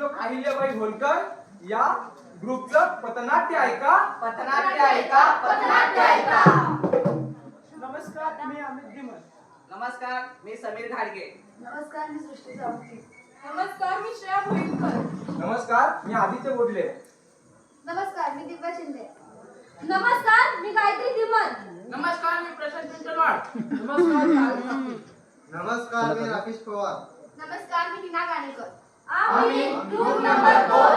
श्लोक अहिल्याबाई होलकर या ग्रुपचं पथनाट्य ऐका. पथनाट्य ऐका, पथनाट्य ऐका. नमस्कार, मी अमित धीमन. नमस्कार, मी समीर घाडगे. नमस्कार, मी सृष्टी चौधरी. नमस्कार, मी श्रेया भोईरकर. नमस्कार, मी आदित्य बोडले. नमस्कार, मी दिव्या शिंदे. नमस्कार, मी गायत्री धीमन. नमस्कार, मी प्रशांत पिंटलवाड. नमस्कार, मी आदित्य. नमस्कार, मी राकेश पवार. नमस्कार, मी टीना गाणेकर. आम्ही ग्रुप नंबर 2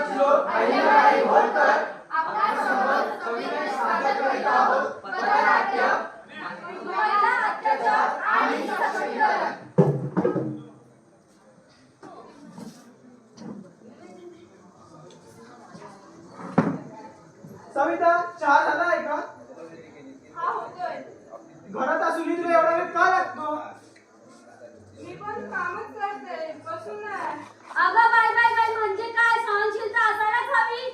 श्लोक अहिल्याबाई होलकर आपल्यासोबत सविनय सादर करीत आहोत पथनाट्य महिला अत्याचार आणि सक्षमीकरण. सविता, चहा झाला आहे का? हा होतोय. घरात असूनही तुला एवढा वेळ का लागतो? मी पण कामच करते, बसून नाही. अगं बाय बाय बाय म्हणजे काय? सहनशीलता असायलाच हवी.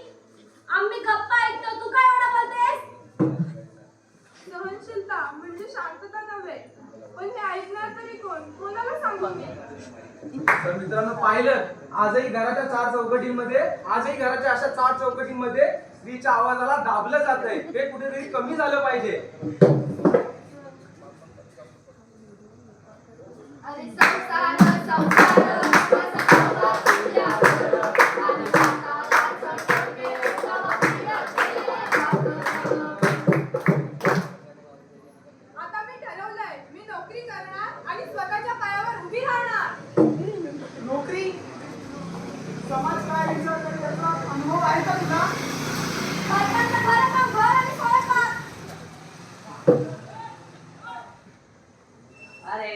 आम्ही गप्पा ऐकतो, तू काय एवढं बोलतेस? सहनशीलता म्हणजे शांतता नव्हे, पण हे ऐकणार तरी कोण? कोणाला सांगू मी? तर मित्रांनो, पाहिलं आजही घराच्या अशा चार चौकटींमध्ये स्त्रीच्या आवाजाला दाबलं जातंय. ते कुठेतरी कमी झालं पाहिजे. अरे संसार संसार संसार तुझ्यावर आणि संसाराचं टोके आता मी ठरवलंय, मी नोकरी करणार आणि स्वतःच्या पायावर उभी राहणार. नोकरी, समाज काय विचार करेल याचा अनुभव आहे का तुला? बायकांचं खरं काम घर आणि स्वयंपाक. अरे,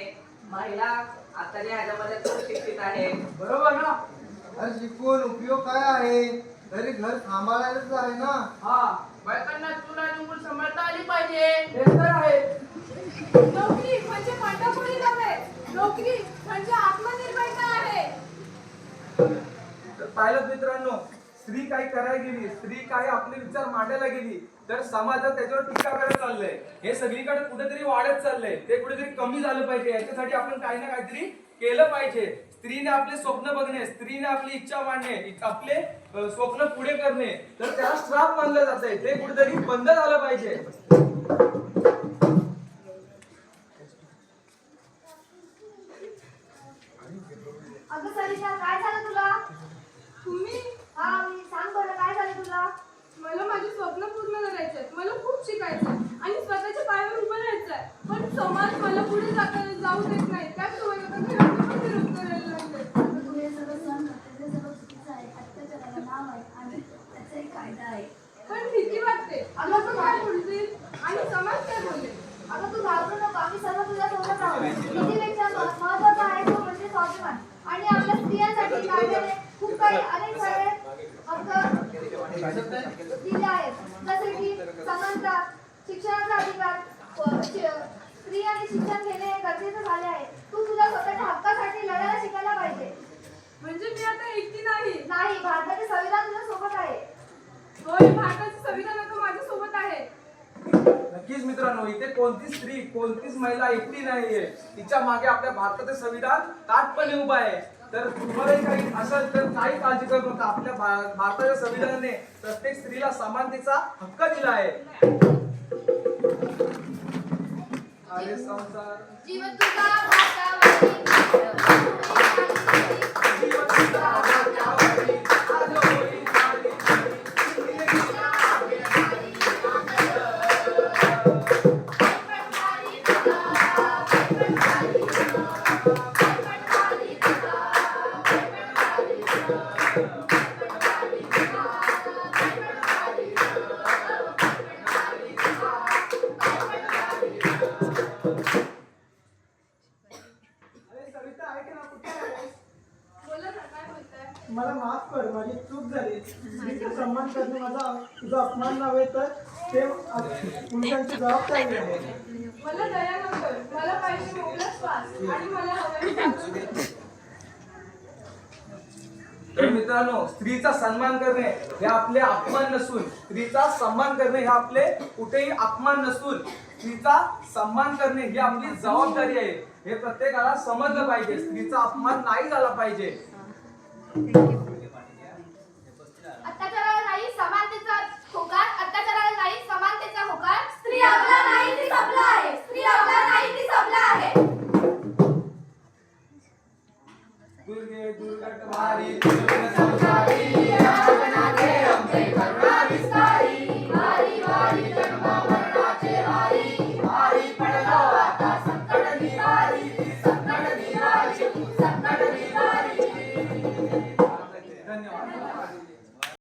महिला आताच्या ह्याच्यामध्ये खूप शिक्षित आहे. बरोबर ना? अरे शिकून उपयोग काय आहे? घरी घर सांभाळायलाच आहे ना. हा, बायकांना चूल आणि मूल सांभाळता आली पाहिजे. तेच तर आहे. नोकरी म्हणजे पंढरपुरी नव्हे, नोकरी म्हणजे आत्मनिर्भरता आहे. तर पाहिलं मित्रांनो, स्त्री काही करायला गेली, स्त्री काही आपले विचार मांडायला गेली तर समाजात त्याच्यावर टीका करत चाललंय. हे सगळीकडे कुठेतरी वाढत चाललंय. ते कुठेतरी कमी झालं पाहिजे. याच्यासाठी आपण काही ना काहीतरी केलं पाहिजे. स्त्रीने आपले स्वप्न बघणे, स्त्रीने आपली इच्छा मांडणे, आपले स्वप्न पुढे करणे, तर त्याला श्राप मानलं जात आहे. ते कुठेतरी बंद झालं पाहिजे. अगं सरिता, काय झालं तुला? तुम्ही? हा, मी सांग बरं, काय झालं तुला? मला माझे स्वप्न पूर्ण करायचे आहेत. मला खूप शिकायचं आणि स्वतःच्या पायावर उभं राहायचंय. पण समाज मला पुढे जाऊ देत नाही. त्यात तुम्हाला पण विरोध करायला लागले. अगं, तू हे सगळं सहन करते, ते सगळं चुकीचं आहे. अत्याचाराला नाव आहे आणि त्याचा एक कायदा आहे. पण भीती वाटते, लोक काय बोलतील आणि समाज काय बोलेल. अगं, तू घाबरू नको, आम्ही सर्व तुझ्या सोबत आहोत. भीतीपेक्षा महत्त्वाचा आहे तो म्हणजे स्वाभिमान. आणि आपल्या स्त्रियांसाठी कायद्याने खूप काही अनेक सारे हक्क दिले आहेत, जसे की समानता, शिक्षणाचा अधिकार. स्त्री आणि शिक्षण घेणे गरजेचं झाले आहे. तू तुझ्या स्वतःच्या हक्कासाठी लढायला शिकायला पाहिजे. म्हणजे मी आता एकटी नाही. नाही, भारताचे संविधान तुझ्या सोबत आहे. होय, भारताचे संविधान आता माझ्या सोबत आहे. नक्कीच मित्रांनो, इथे कोणतीच स्त्री, कोणतीच महिला एकटी नाहीये. तिच्या मागे आपल्या भारताचे संविधान ताठपणे उभा आहे. तर तुम्हालाही काही असेल तर काही काळजी करू नका. आपल्या भारताच्या संविधानाने प्रत्येक स्त्रीला समानतेचा हक्क दिला आहे. अरे संसार जीवन तुझा भातावरी, जीवन तुझा भातावरी, आज होई झाली. मला माफ कर, माझी चूक झाली. स्त्रीचा सन्मान करणे माझा तुझा अपमान नव्हे तर ते पुरुषांची जबाबदारी आहे. मला दया नको, मला पाहिजे मोकळा श्वास आणि मला हवं. तर मित्रांनो, स्त्रीचा सन्मान करणे हे आपले अपमान नसून, स्त्रीचा सन्मान करणे हे आपले कुठेही अपमान नसून, स्त्रीचा सन्मान करणे ही आपली जबाबदारी आहे. हे प्रत्येकाला समजलं पाहिजे. स्त्रीचा अपमान नाही झाला पाहिजे. अत्याचाराला नाही समानतेचा होकार, अत्याचाराला नाही समानतेचा होकार. स्त्री आपला नाही ती सबला आहे, स्त्री आपला नाही ती सबला आहे. दुर्गे दुर्गट भारी दुर्गट संसारी राजनाथे अंबे करुणा विस्तारी वारी वारी जन्म मरणाचे हारी हारी पडलो आता संकट निवारी संकट निवारी संकट निवारी. धन्यवाद.